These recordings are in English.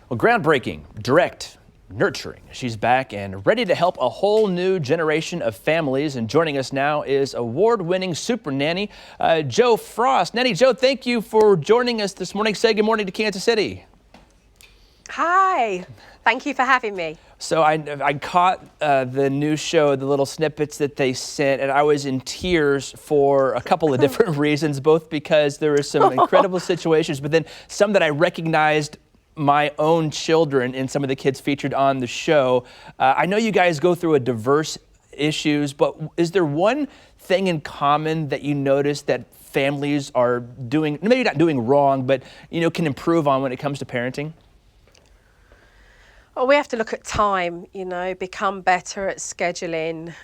Well, groundbreaking, direct, nurturing. She's back and ready to help a whole new generation of families. And joining us now is award-winning super nanny, Jo Frost. Nanny Jo, thank you for joining us this morning. Say good morning to Kansas City. Hi, thank you for having me. So I caught the new show, the little snippets that they sent, and I was in tears for a couple of different reasons, both because there were some incredible situations, but then some that I recognized my own children in some of the kids featured on the show. I know you guys go through a diverse issues, but is there one thing in common that you notice that families are doing, maybe not doing wrong, but can improve on when it comes to parenting? Well, we have to look at time, become better at scheduling.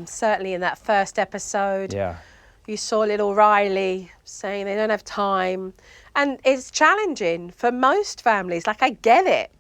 Certainly in that first episode, you saw little Riley saying they don't have time. And it's challenging for most families. Like, I get it,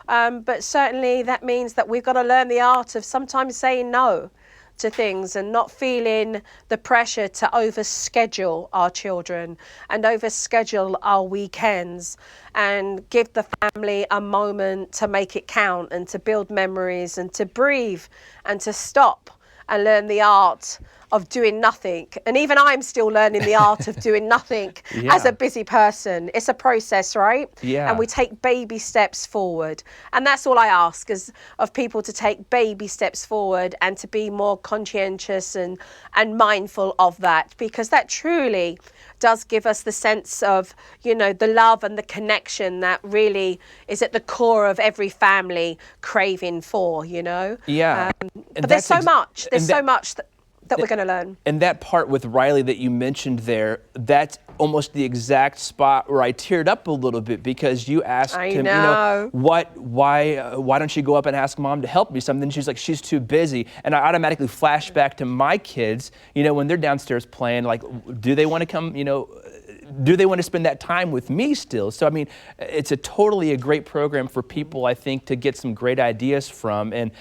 but certainly that means that we've got to learn the art of sometimes saying no to things and not feeling the pressure to overschedule our children and overschedule our weekends and give the family a moment to make it count and to build memories and to breathe and to stop and learn the art of doing nothing. And even I'm still learning the art of doing nothing as a busy person. It's a process, right? Yeah. And we take baby steps forward. And that's all I ask is of people to take baby steps forward and to be more conscientious and mindful of that, because that truly does give us the sense of, the love and the connection that really is at the core of every family craving for, Yeah. But there's so much. There's so much that we're going to learn. And that part with Riley that you mentioned there, that's almost the exact spot where I teared up a little bit, because you asked him, why don't you go up and ask mom to help me something? She's like, she's too busy. And I automatically flash back to my kids, when they're downstairs playing, like, do they want to come, do they want to spend that time with me still? So, I mean, it's a great program for people, I think, to get some great ideas from. And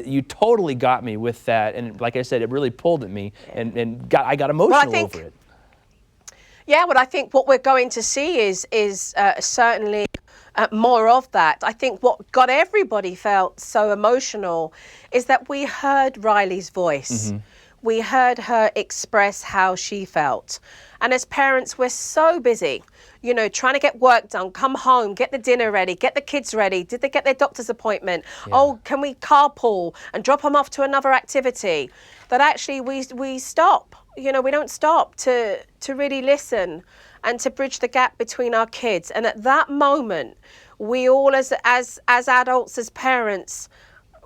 you totally got me with that. And like I said, it really pulled at me and I got emotional over it. Yeah, well, I think what we're going to see is certainly more of that. I think what got everybody felt so emotional is that we heard Riley's voice. Mm-hmm. We heard her express how she felt. And as parents, we're so busy, trying to get work done, come home, get the dinner ready, get the kids ready. Did they get their doctor's appointment? Yeah. Oh, can we carpool and drop them off to another activity? That actually we stop. We don't stop to really listen and to bridge the gap between our kids. And at that moment, we all as adults, as parents,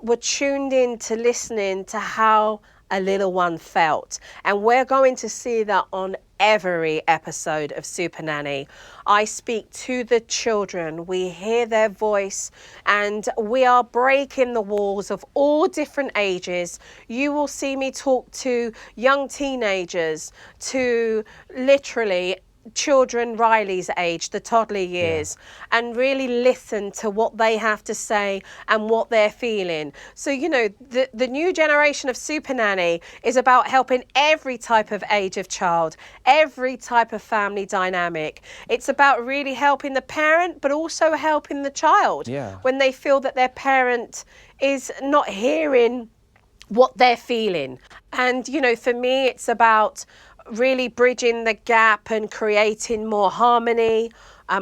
were tuned in to listening to how a little one felt. And we're going to see that on every episode of Supernanny. I speak to the children, we hear their voice, and we are breaking the walls of all different ages. You will see me talk to young teenagers, to literally children Riley's age, the toddler years, and really listen to what they have to say and what they're feeling. So, the new generation of Supernanny is about helping every type of age of child, every type of family dynamic. It's about really helping the parent, but also helping the child when they feel that their parent is not hearing what they're feeling. And, for me, it's about really bridging the gap and creating more harmony,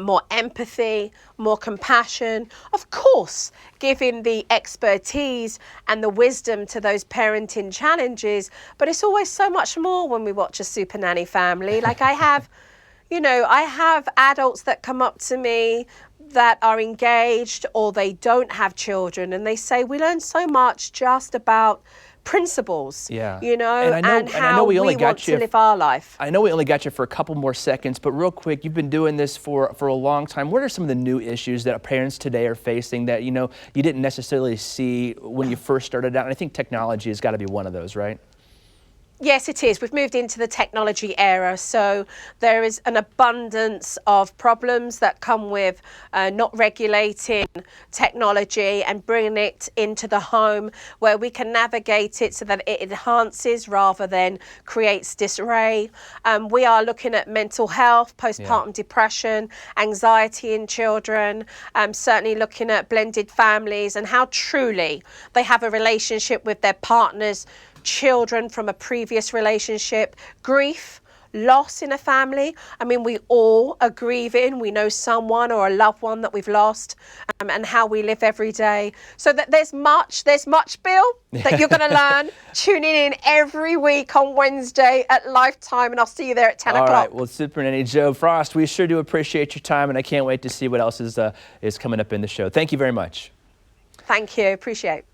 more empathy, more compassion. Of course, giving the expertise and the wisdom to those parenting challenges. But it's always so much more when we watch a Supernanny family. Like I have adults that come up to me that are engaged or they don't have children, and they say, we learn so much just about principles, and how we want to live our life. I know we only got you for a couple more seconds, but real quick, you've been doing this for a long time. What are some of the new issues that parents today are facing that, you didn't necessarily see when you first started out? And I think technology has got to be one of those, right? Yes, it is. We've moved into the technology era, so there is an abundance of problems that come with not regulating technology and bringing it into the home, where we can navigate it so that it enhances rather than creates disarray. We are looking at mental health, postpartum depression, anxiety in children, certainly looking at blended families and how truly they have a relationship with their partners, children from a previous relationship, grief, loss in a family. I mean, we all are grieving. We know someone or a loved one that we've lost, and how we live every day. So that there's much, Bill, that you're going to learn. Tuning in every week on Wednesday at Lifetime, and I'll see you there at 10 o'clock. All right. Well, Supernanny Jo Frost, we sure do appreciate your time, and I can't wait to see what else is coming up in the show. Thank you very much. Thank you. Appreciate it.